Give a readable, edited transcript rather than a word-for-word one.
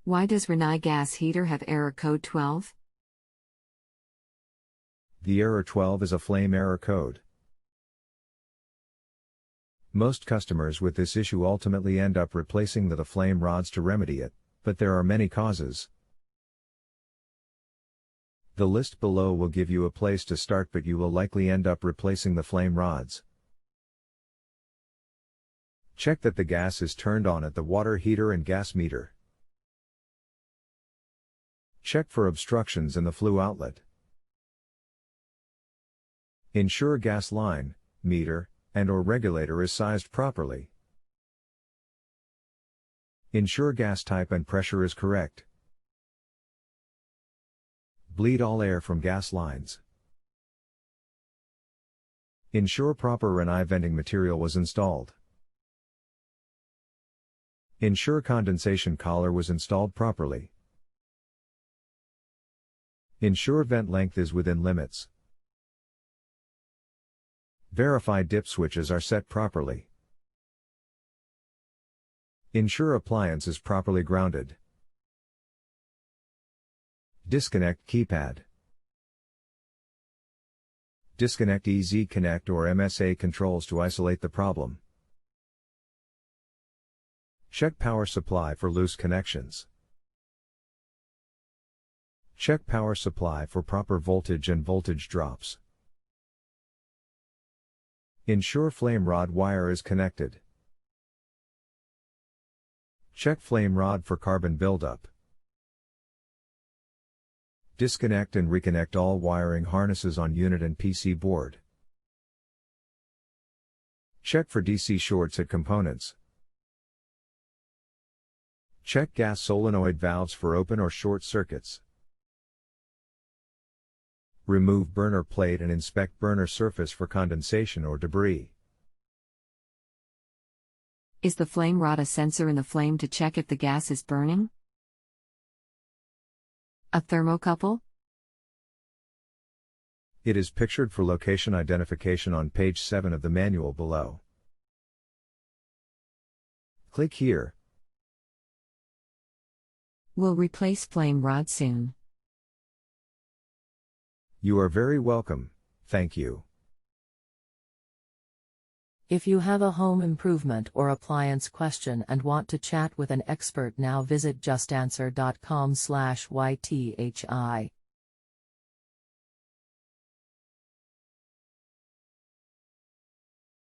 Why does Rinnai gas heater have error code 12? The error 12 is a flame error code. Most customers with this issue ultimately end up replacing the flame rods to remedy it, but there are many causes. The list below will give you a place to start, but you will likely end up replacing the flame rods. Check that the gas is turned on at the water heater and gas meter. Check for obstructions in the flue outlet. Ensure gas line, meter, and/or regulator is sized properly. Ensure gas type and pressure is correct. Bleed all air from gas lines. Ensure proper Rinnai venting material was installed. Ensure condensation collar was installed properly. Ensure vent length is within limits. Verify dip switches are set properly. Ensure appliance is properly grounded. Disconnect keypad. Disconnect EZ Connect or MSA controls to isolate the problem. Check power supply for loose connections. Check power supply for proper voltage and voltage drops. Ensure flame rod wire is connected. Check flame rod for carbon buildup. Disconnect and reconnect all wiring harnesses on unit and PC board. Check for DC shorts at components. Check gas solenoid valves for open or short circuits. Remove burner plate and inspect burner surface for condensation or debris. Is the flame rod a sensor in the flame to check if the gas is burning? A thermocouple? It is pictured for location identification on page 7 of the manual below. Click here. Will replace flame rod soon. You are very welcome, thank you. If you have a home improvement or appliance question and want to chat with an expert now, visit justanswer.com/ythi.